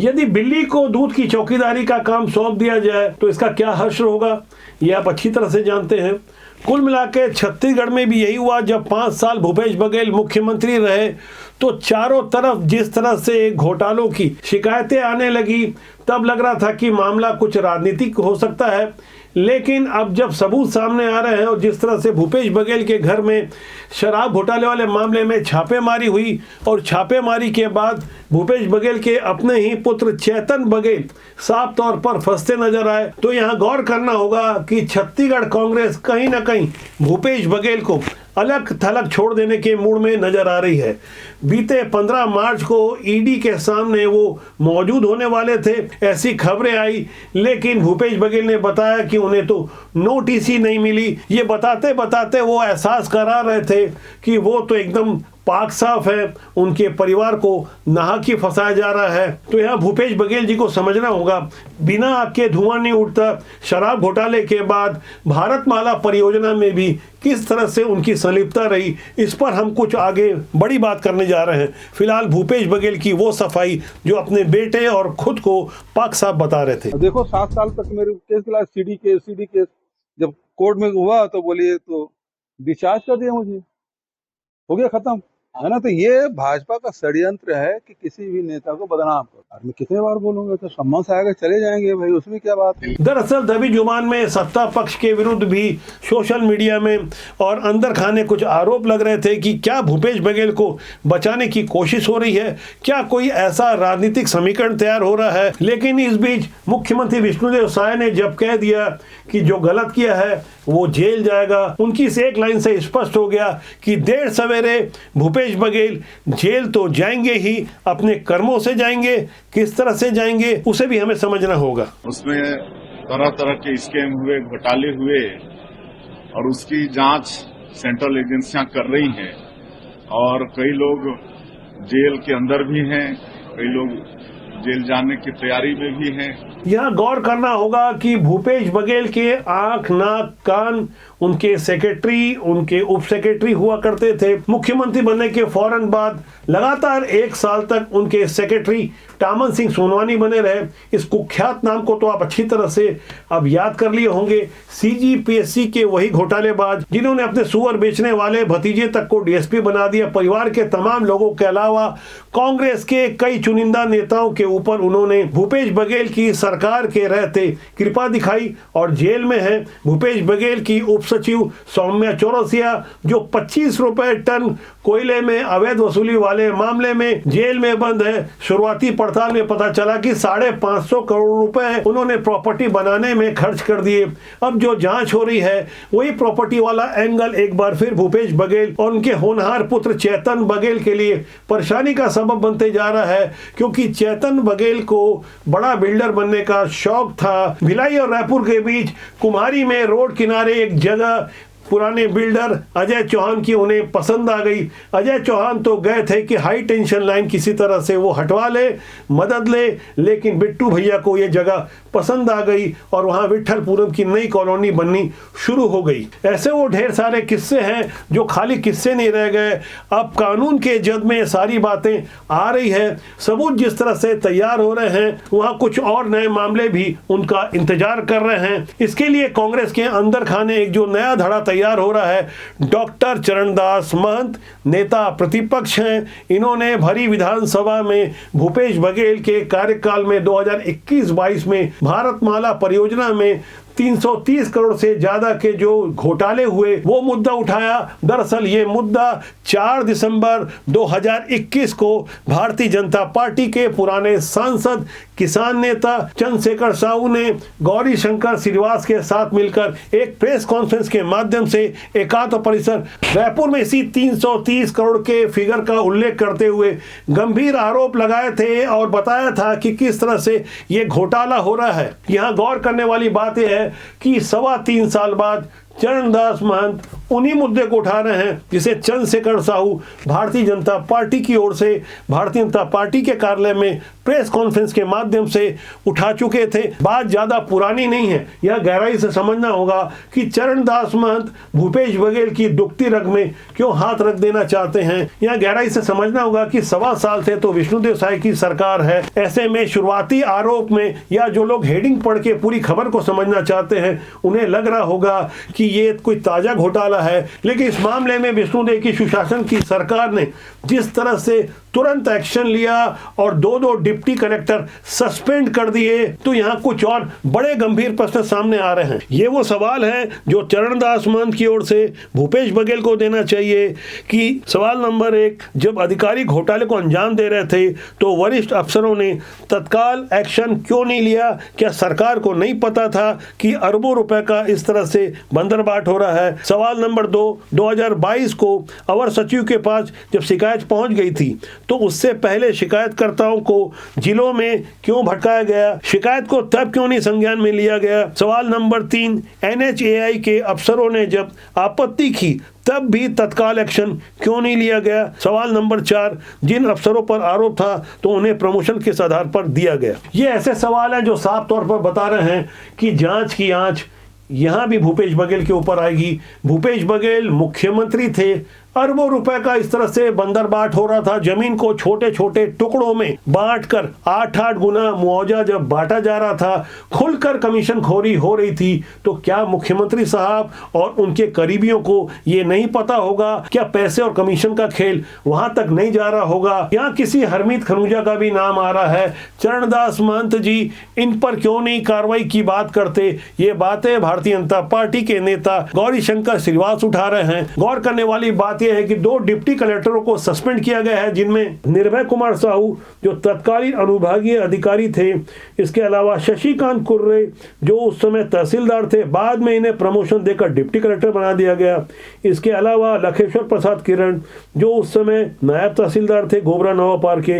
यदि बिल्ली को दूध की चौकीदारी का काम सौंप दिया जाए तो इसका क्या हश्र होगा, ये आप अच्छी तरह से जानते हैं। कुल मिलाकर छत्तीसगढ़ में भी यही हुआ। जब 5 साल भूपेश बघेल मुख्यमंत्री रहे तो चारों तरफ जिस तरह से घोटालों की शिकायतें आने लगी, तब लग रहा था कि मामला कुछ राजनीतिक हो सकता है। लेकिन अब जब सबूत सामने आ रहे हैं और जिस तरह से भूपेश बघेल के घर में शराब घोटाले वाले मामले में छापेमारी हुई और छापेमारी के बाद भूपेश बघेल के अपने ही पुत्र चेतन बघेल साफ तौर पर फंसते नजर आए, तो यहाँ गौर करना होगा कि छत्तीसगढ़ कांग्रेस कहीं ना कहीं भूपेश बघेल को अलग थलग छोड़ देने के मूड में नजर आ रही है। बीते 15 मार्च को ईडी के सामने वो मौजूद होने वाले थे, ऐसी खबरें आई, लेकिन भूपेश बघेल ने बताया कि उन्हें तो नोटिस ही नहीं मिली। ये बताते बताते वो एहसास करा रहे थे कि वो तो एकदम पाक साफ है, उनके परिवार को नाहक ही फंसाया जा रहा है। तो यहाँ भूपेश बघेल जी को समझना होगा, बिना आग के धुआं नहीं उठता। शराब घोटाले के बाद भारतमाला परियोजना में भी किस तरह से उनकी संलिप्तता रही, इस पर हम कुछ आगे बड़ी बात करने जा रहे हैं। फिलहाल भूपेश बघेल की वो सफाई जो अपने बेटे और खुद को पाक साफ बता रहे थे। देखो 7 साल तक मेरे केस खिलाफ सीडी केस जब कोर्ट में हुआ तो बोलिए तो डिस्चार्ज कर दिया, मुझे हो गया खत्म, है ना। तो ये भाजपा का षड्यंत्र है कि किसी भी नेता को बदनाम करो। मैं कितने बार बोलूंगा, तो सम्मान से आगे चले जाएंगे भाई, उसमें क्या बात है। दरअसल दबी जुबान में सत्ता पक्ष के विरुद्ध भी सोशल मीडिया में और अंदर खाने कुछ आरोप लग रहे थे कि क्या भूपेश बघेल को बचाने की कोशिश हो रही है, क्या कोई ऐसा राजनीतिक समीकरण तैयार हो रहा है। लेकिन इस बीच मुख्यमंत्री विष्णुदेव साय ने जब कह दिया कि जो गलत किया है वो जेल जाएगा, उनकी इस एक लाइन से स्पष्ट हो गया कि देर सवेरे भूपेश बघेल जेल तो जाएंगे ही, अपने कर्मों से जाएंगे। किस तरह से जाएंगे उसे भी हमें समझना होगा। उसमें तरह तरह के स्कैम हुए, घोटाले हुए, और उसकी जांच सेंट्रल एजेंसियां कर रही हैं, और कई लोग जेल के अंदर भी हैं, कई लोग जेल जाने की तैयारी में भी हैं। यहाँ गौर करना होगा कि भूपेश बघेल के आंख, नाक, कान उनके सेक्रेटरी, उनके उप सेक्रेटरी हुआ करते थे। मुख्यमंत्री बनने के फौरन बाद लगातार 1 साल तक उनके सेक्रेटरी टामन सिंह सोनवानी बने रहे। इस कुख्यात नाम को तो आप अच्छी तरह से अब याद कर लिए होंगे। CGPSC के वही घोटालेबाज जिन्होंने अपने सुअर बेचने वाले भतीजे तक को DSP बना दिया। परिवार के तमाम लोगों के अलावा कांग्रेस के कई चुनिंदा नेताओं के ऊपर उन्होंने भूपेश बघेल की सरकार के रहते कृपा दिखाई और जेल में है। भूपेश बघेल की उप सचिव सौम्या चौरसिया जो 25 रुपए टन कोयले में अवैध वसूली वाले मामले में जेल में बंद है। शुरुआती पड़ताल में पता चला कि 550 करोड़ रुपए उन्होंने प्रॉपर्टी बनाने में खर्च कर दिए। अब जो जांच हो रही है वही प्रॉपर्टी वाला एंगल एक बार फिर भूपेश बघेल और उनके होनहार पुत्र चेतन बघेल के लिए परेशानी का सबब बनते जा रहा है, क्योंकि चेतन बघेल को बड़ा बिल्डर बनने का शौक था। भिलाई और रायपुर के बीच कुम्हारी में रोड किनारे एक जगह पुराने बिल्डर अजय चौहान की उन्हें पसंद आ गई। अजय चौहान तो गए थे कि हाई टेंशन लाइन किसी तरह से वो हटवा ले, मदद ले, लेकिन बिट्टू भैया को ये जगह पसंद आ गई और वहाँ विट्ठलपुरम की नई कॉलोनी बननी शुरू हो गई। ऐसे वो ढेर सारे किस्से हैं जो खाली किस्से नहीं रह गए। अब कानून के जद में सारी बातें आ रही है, सबूत जिस तरह से तैयार हो रहे हैं, वहाँ कुछ और नए मामले भी उनका इंतजार कर रहे हैं। इसके लिए कांग्रेस के अंदर खाने एक जो नया धड़ा तैयार हो रहा है। डॉक्टर चरणदास महंत नेता प्रतिपक्ष हैं। इन्होंने भरी विधानसभा में भूपेश बघेल के कार्यकाल में 2021-22 में भारतमाला परियोजना में 330 करोड़ से ज्यादा के जो घोटाले हुए वो मुद्दा उठाया। दरअसल ये मुद्दा 4 दिसंबर 2021 को भारतीय जनता पार्टी के पुराने सांसद किसान नेता चंद्रशेखर साहू ने गौरी शंकर श्रीनिवास के साथ मिलकर एक प्रेस कॉन्फ्रेंस के माध्यम से एकात्म परिसर रायपुर में इसी 330 करोड़ के फिगर का उल्लेख करते हुए गंभीर आरोप लगाए थे और बताया था कि किस तरह से ये घोटाला हो रहा है। यहाँ गौर करने वाली बात यह है कि 3.25 साल बाद चरणदास महंत उन्हीं मुद्दे को उठा रहे हैं जिसे चंद्रशेखर साहू भारतीय जनता पार्टी की ओर से भारतीय जनता पार्टी के कार्यालय में प्रेस कॉन्फ्रेंस के माध्यम से उठा चुके थे। बात ज्यादा पुरानी नहीं है, यह गहराई से समझना होगा कि चरणदास महंत भूपेश बघेल की दुखती रग में क्यों हाथ रख देना चाहते हैं। यह गहराई से समझना होगा कि 1.25 साल से तो विष्णुदेव साय की सरकार है। ऐसे में शुरुआती आरोप में या जो लोग हेडिंग पढ़ के पूरी खबर को समझना चाहते हैं उन्हें लग रहा होगा कि ये कोई ताजा घोटाला है, लेकिन इस मामले में विष्णुदेव की सुशासन की सरकार ने जिस तरह से तुरंत एक्शन लिया और दो डिप्टी कलेक्टर सस्पेंड कर दिए, तो यहाँ कुछ और बड़े गंभीर प्रश्न सामने आ रहे हैं। ये वो सवाल है जो चरणदास महंत की ओर से भूपेश बघेल को देना चाहिए कि सवाल नंबर 1, जब अधिकारी घोटाले को अंजाम दे रहे थे तो वरिष्ठ अफसरों ने तत्काल एक्शन क्यों नहीं लिया? क्या सरकार को नहीं पता था कि अरबों रुपए का इस तरह से बंदरबाट हो रहा है? सवाल नंबर 2, 2022 को अवर सचिव के पास जब शिकायत पहुंच गई थी तो उससे पहले शिकायतकर्ताओं को जिलों में क्यों भटकाया गया? शिकायत को तब क्यों नहीं संज्ञान में लिया गया? सवाल नंबर 3, NHAI के अफसरों ने जब आपत्ति की तब भी तत्काल एक्शन क्यों नहीं लिया गया? सवाल नंबर 4, जिन अफसरों पर आरोप था तो उन्हें प्रमोशन किस आधार पर दिया गया? ये ऐसे सवाल हैं जो साफ तौर पर बता रहे हैं कि जांच की आंच यहां भी भूपेश बघेल के ऊपर आएगी। भूपेश बघेल मुख्यमंत्री थे, अरबों रुपए का इस तरह से बंदरबाट हो रहा था, जमीन को छोटे छोटे टुकड़ों में बांटकर 8-8 गुना मुआवजा जब बांटा जा रहा था, खुलकर कमीशन खोरी हो रही थी, तो क्या मुख्यमंत्री साहब और उनके करीबियों को ये नहीं पता होगा? क्या पैसे और कमीशन का खेल वहां तक नहीं जा रहा होगा? यहाँ किसी हरमीत खनूजा का भी नाम आ रहा है। चरणदास महंत जी इन पर क्यों नहीं कार्रवाई की बात करते? ये बातें भारतीय जनता पार्टी के नेता गौरी शंकर श्रीवास उठा रहे हैं। गौर करने वाली बात यह है कि 2 डिप्टी कलेक्टरों को सस्पेंड किया गया है, जिनमें निर्भय कुमार साहू जो तत्कालीन अनुभागीय अधिकारी थे, इसके अलावा शशिकांत कुर्रे जो उस समय तहसीलदार थे, बाद में इन्हें प्रमोशन देकर डिप्टी कलेक्टर बना दिया गया। इसके अलावा लखेश्वर प्रसाद किरण जो उस समय नायब तहसीलदार थे गोबरा नवापार के।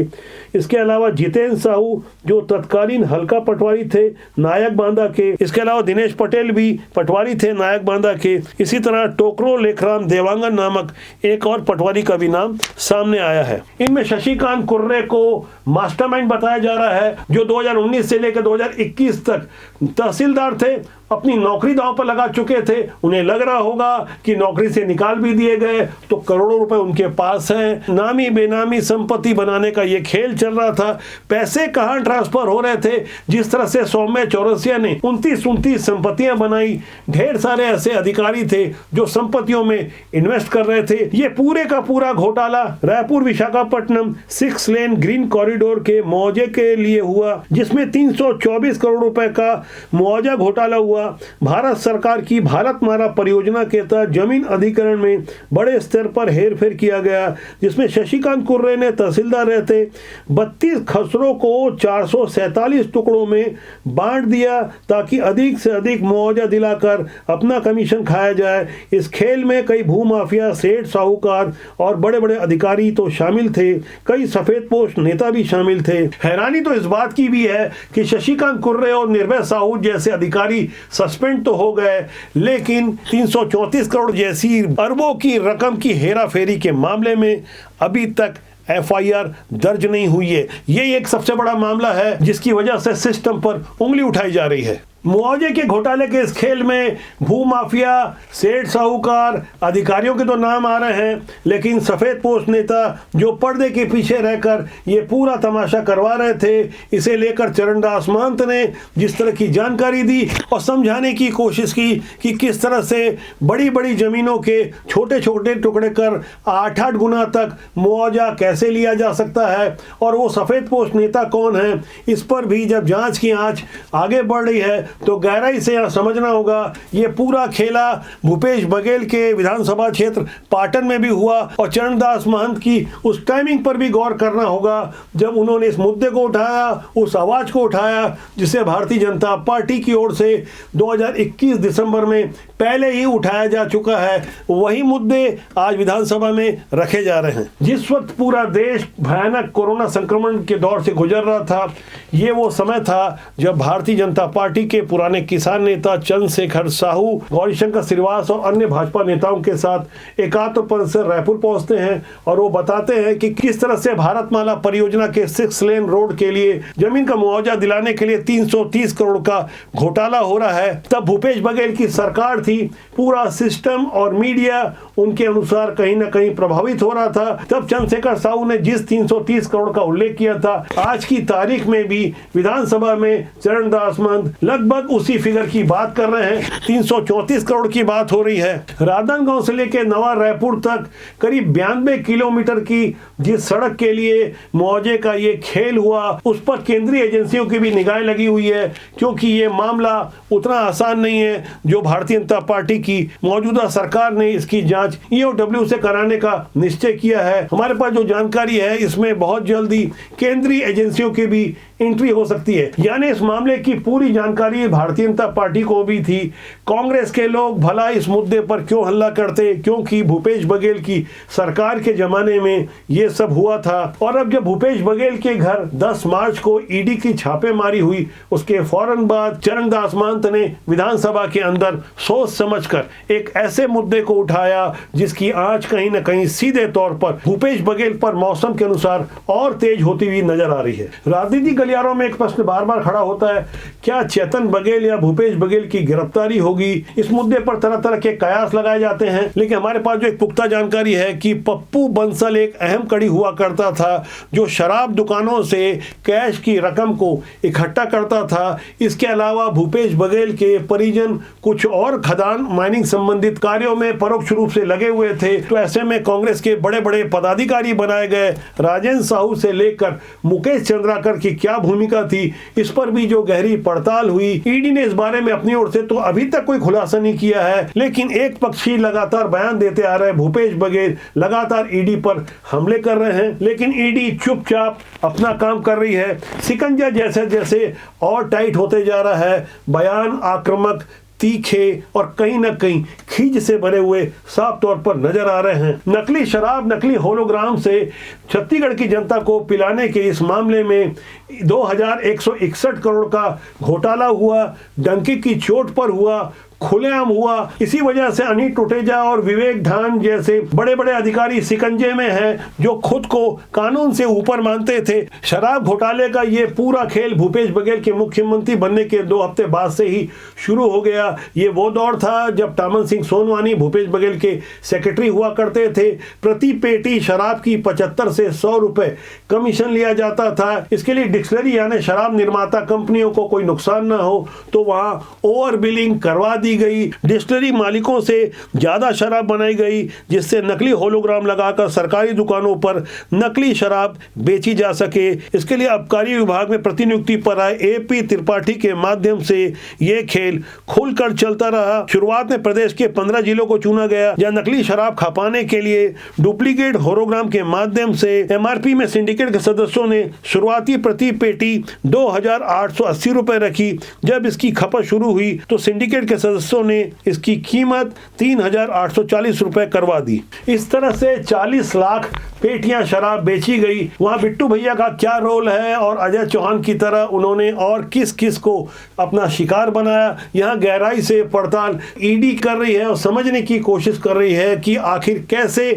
इसके अलावा जितेंद्र साहू जो तत्कालीन हल्का पटवारी थे नायक बांदा के। इसके अलावा दिनेश पटेल भी पटवारी थे नायक बांदा के। इसी तरह टोकरो लेखराम देवांगन नामक एक और पटवारी का भी नाम सामने आया है। इनमें शशिकांत कुर्रे को मास्टरमाइंड बताया जा रहा है, जो 2019 से लेकर 2021 तक तहसीलदार थे, अपनी नौकरी दांव पर लगा चुके थे। उन्हें लग रहा होगा कि नौकरी से निकाल भी दिए गए तो करोड़ों रुपए उनके पास हैं। नामी बेनामी संपत्ति बनाने का ये खेल चल रहा था। पैसे कहां ट्रांसफर हो रहे थे? जिस तरह से सौम्य चौरसिया ने 29 संपत्तियां बनाई, ढेर सारे ऐसे अधिकारी थे जो संपत्तियों में इन्वेस्ट कर रहे थे। ये पूरे का पूरा घोटाला रायपुर विशाखापट्टनम 6 लेन ग्रीन कॉरिडोर के मुआवजे के लिए हुआ, जिसमें 324 करोड़ रुपए का मुआवजा घोटाला हुआ। भारत सरकार की भारतमाला परियोजना के तहत जमीन अधिग्रहण में बड़े स्तर पर हेरफेर किया गया, जिसमें शशिकांत कुर्रे ने तहसीलदार रहते 32 खसरों को 447 टुकड़ों में बांट दिया ताकि अधिक से अधिक मुआवजा दिलाकर अपना कमीशन खाया जाए। इस खेल में कई भूमाफिया, सेठ, साहूकार और बड़े बड़े अधिकारी तो शामिल थे, कई सफेदपोश नेता भी शामिल थे। हैरानी तो इस बात की भी है कि शशिकांत कुर्रे और निर्भय साहू जैसे अधिकारी सस्पेंड तो हो गए, लेकिन 334 करोड़ जैसी अरबों की रकम की हेराफेरी के मामले में अभी तक FIR दर्ज नहीं हुई है। ये एक सबसे बड़ा मामला है जिसकी वजह से सिस्टम पर उंगली उठाई जा रही है। मुआवजे के घोटाले के इस खेल में भूमाफिया, सेठ, साहूकार, अधिकारियों के तो नाम आ रहे हैं, लेकिन सफेद पोस्ट नेता जो पर्दे के पीछे रहकर ये पूरा तमाशा करवा रहे थे, इसे लेकर चरणदास महंत ने जिस तरह की जानकारी दी और समझाने की कोशिश की कि किस तरह से बड़ी बड़ी जमीनों के छोटे छोटे टुकड़े कर 8-8 गुना तक मुआवजा कैसे लिया जा सकता है और वो सफेद पोस्ट नेता कौन है, इस पर भी जब जांच की आंच आगे बढ़ रही है तो गहराई से यह समझना होगा ये पूरा खेला भूपेश बघेल के विधानसभा क्षेत्र पाटन में भी हुआ और चरणदास महंत की उस टाइमिंग पर भी गौर करना होगा जब उन्होंने इस मुद्दे को उठाया, उस आवाज को उठाया जिसे भारतीय जनता पार्टी की ओर से 2021 दिसंबर में पहले ही उठाया जा चुका है, वही मुद्दे आज विधानसभा में रखे जा रहे हैं। जिस वक्त पूरा देश भयानक कोरोना संक्रमण के दौर से गुजर रहा था, ये वो समय था जब भारतीय जनता पार्टी के पुराने किसान नेता चंद्रशेखर साहू, गौरीशंकर श्रीवास और अन्य भाजपा नेताओं के साथ एकात्म पद से रायपुर पहुंचते हैं और वो बताते हैं कि किस तरह से भारतमाला परियोजना के 6 लेन रोड के लिए जमीन का मुआवजा दिलाने के लिए 330 करोड़ का घोटाला हो रहा है। तब भूपेश बघेल की सरकार थी, पूरा सिस्टम और मीडिया उनके अनुसार कहीं ना कहीं प्रभावित हो रहा था। तब चंद्रशेखर साहू ने जिस 330 करोड़ का उल्लेख किया था, आज की तारीख में भी विधानसभा में चरणदास महंत लगभग उसी फिगर की बात कर रहे हैं। 334 करोड़ की बात हो रही है। राधनगांव से लेकर नवा रायपुर तक करीब 92 किलोमीटर की जिस सड़क के लिए मुआवजे का ये खेल हुआ, उस पर केंद्रीय एजेंसियों की भी निगाहें लगी हुई है, क्योंकि ये मामला उतना आसान नहीं है जो भारतीय जनता पार्टी की मौजूदा सरकार ने इसकी जांच ईओडब्ल्यू से कराने का निश्चय किया है। हमारे पास जो जानकारी है, इसमें बहुत जल्दी केंद्रीय एजेंसियों की भी एंट्री हो सकती है। यानी इस मामले की पूरी जानकारी भारतीय जनता पार्टी को भी थी। कांग्रेस के लोग भला इस मुद्दे पर क्यों हल्ला करते, क्योंकि भूपेश बघेल की सरकार के जमाने में ये सब हुआ था। और अब जब भूपेश बघेल के घर 10 मार्च को ईडी की छापेमारी हुई, उसके फौरन बाद चरणदास महंत ने विधानसभा के अंदर सोच समझकर एक ऐसे मुद्दे को उठाया जिसकी आंच कहीं न कहीं सीधे तौर पर भूपेश बघेल पर मौसम के अनुसार और तेज होती हुई नजर आ रही है। राजनीतिक गलियारों में एक प्रश्न बार बार खड़ा होता है, क्या चेतन बघेल या भूपेश बघेल की गिरफ्तारी होगी? इस मुद्दे पर तरह तरह के कयास लगाए जाते हैं, लेकिन हमारे पास जो एक पुख्ता जानकारी है कि पप्पू बंसल एक अहम कड़ी हुआ करता था जो शराब दुकानों से कैश की रकम को इकट्ठा करता था। इसके अलावा भूपेश बघेल के परिजन कुछ और खदान माइनिंग संबंधित कार्यों में परोक्ष रूप से लगे हुए थे। तो ऐसे में कांग्रेस के बड़े बड़े पदाधिकारी बनाए गए, राजेंद्र साहू से लेकर मुकेश चंद्राकर की क्या भूमिका थी, इस पर भी जो गहरी पड़ताल हुई। ईडी ने इस बारे में अपनी ओर से तो अभी तक कोई खुलासा नहीं किया है, लेकिन एक पक्षी लगातार बयान देते आ रहे हैं, भूपेश बघेल लगातार ईडी पर हमले कर रहे हैं, लेकिन ईडी चुपचाप अपना काम कर रही है। शिकंजा जैसे जैसे और टाइट होते जा रहा है, बयान आक्रामक, तीखे और कहीं न कहीं खींच से भरे हुए साफ तौर पर नजर आ रहे हैं। नकली शराब, नकली होलोग्राम से छत्तीसगढ़ की जनता को पिलाने के इस मामले में 2161 करोड़ का घोटाला हुआ, डंकी की चोट पर हुआ, खुलेआम हुआ। इसी वजह से अनिल टुटेजा और विवेक धान जैसे बड़े बड़े अधिकारी शिकंजे में हैं, जो खुद को कानून से ऊपर मानते थे। शराब घोटाले का ये पूरा खेल भूपेश बघेल के मुख्यमंत्री बनने के 2 हफ्ते बाद से ही शुरू हो गया। ये वो दौर था जब टामन सिंह सोनवानी भूपेश बघेल के सेक्रेटरी हुआ करते थे। प्रति पेटी शराब की 75 से 100 रुपए कमीशन लिया जाता था। इसके लिए डिक्शनरी यानी शराब निर्माता कंपनियों को कोई नुकसान ना हो तो वहां ओवर बिलिंग करवा दी गई। डिस्टिलरी मालिकों से ज्यादा शराब बनाई गई, जिससे नकली होलोग्राम लगाकर सरकारी दुकानों पर नकली शराब बेची जा सके। इसके लिए आबकारी विभाग में प्रतिनियुक्ति पर आए एपी त्रिपाठी के माध्यम से यह खेल खुलकर चलता रहा। शुरुआत में प्रदेश के 15 जिलों को चुना गया, जहां नकली शराब खपाने के लिए डुप्लीकेट होलोग्राम के माध्यम से एमआरपी में सिंडिकेट के सदस्यों ने शुरुआती प्रति पेटी 2880 रुपए रखी। जब इसकी खपत शुरू हुई तो सिंडिकेट के सदस्यों ने इसकी कीमत 3840 रुपए करवा दी। इस तरह से 40 लाख पेटियां शराब बेची गई। वहां बिट्टू भैया का क्या रोल है और अजय चौहान की तरह उन्होंने और किस किस को अपना शिकार बनाया, यहां गहराई से पड़ताल ईडी कर रही है और समझने की कोशिश कर रही है कि आखिर कैसे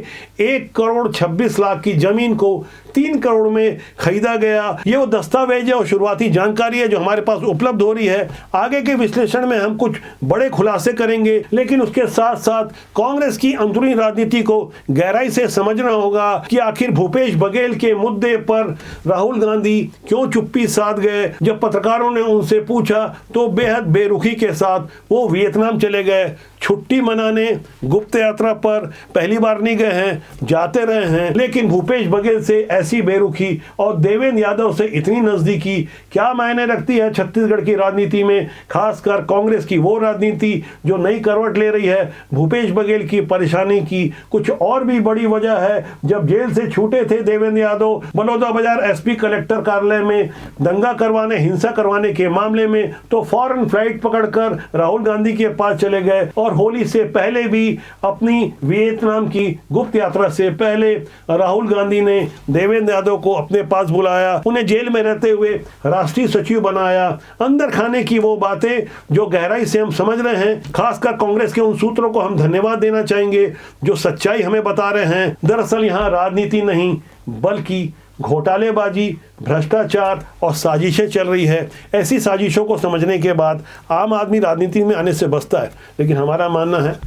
1 करोड़ 26 लाख की जमीन को 3 करोड़ में खरीदा गया। ये वो दस्तावेज है और शुरुआती जानकारी है जो हमारे पास उपलब्ध हो रही है। आगे के विश्लेषण में हम कुछ बड़े खुलासे करेंगे, लेकिन उसके साथ साथ कांग्रेस की अंदरूनी राजनीति को गहराई से समझना होगा कि आखिर भूपेश बघेल के मुद्दे पर राहुल गांधी क्यों चुप्पी साध गए। जब पत्रकारों ने उनसे पूछा तो बेहद बेरुखी के साथ वो वियतनाम चले गए छुट्टी मनाने। गुप्त यात्रा पर पहली बार नहीं गए हैं, जाते रहे हैं, लेकिन भूपेश बघेल से ऐसी बेरुखी और देवेंद्र यादव से इतनी नजदीकी क्या मायने रखती है छत्तीसगढ़ की राजनीति में, खासकर कांग्रेस की वो राजनीति जो नई करवट ले रही है। भूपेश बघेल की परेशानी की कुछ और भी बड़ी वजह है। जब जेल से छूटे थे देवेंद्र यादव, बलौदाबाजार एसपी कलेक्टर कार्यालय में दंगा करवाने, हिंसा करवाने के मामले में, तो फौरन फ्लाइट पकड़कर राहुल गांधी के पास चले गए और होली से पहले भी अपनी वियतनाम की गुप्त यात्रा से पहले राहुल गांधी ने देवेंद्र यादव को अपने पास बुलाया, उन्हें जेल में रहते हुए राष्ट्रीय सचिव बनाया। अंदर खाने की वो बातें जो गहराई से हम समझ रहे हैं, खासकर कांग्रेस के उन सूत्रों को हम धन्यवाद देना चाहेंगे जो सच्चाई हमें बता रहे हैं। दरअसल यहाँ राजनीति नहीं बल्कि घोटालेबाजी, भ्रष्टाचार और साजिशें चल रही है। ऐसी साजिशों को समझने के बाद आम आदमी राजनीति में आने से बचता है। लेकिन हमारा मानना है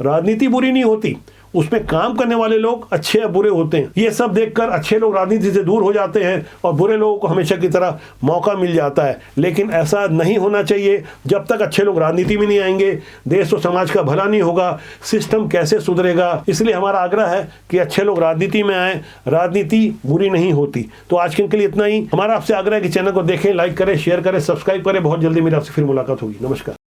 राजनीति बुरी नहीं होती, उसमें काम करने वाले लोग अच्छे या बुरे होते हैं। ये सब देखकर अच्छे लोग राजनीति से दूर हो जाते हैं और बुरे लोगों को हमेशा की तरह मौका मिल जाता है। लेकिन ऐसा नहीं होना चाहिए। जब तक अच्छे लोग राजनीति में नहीं आएंगे, देश और समाज का भला नहीं होगा, सिस्टम कैसे सुधरेगा। इसलिए हमारा आग्रह है कि अच्छे लोग राजनीति में आए। राजनीति बुरी नहीं होती। तो आज के लिए इतना ही। हमारा आपसे आग्रह है कि चैनल को देखें, लाइक करें, शेयर करें, सब्सक्राइब करें। बहुत जल्दी मेरी आपसे फिर मुलाकात होगी। नमस्कार।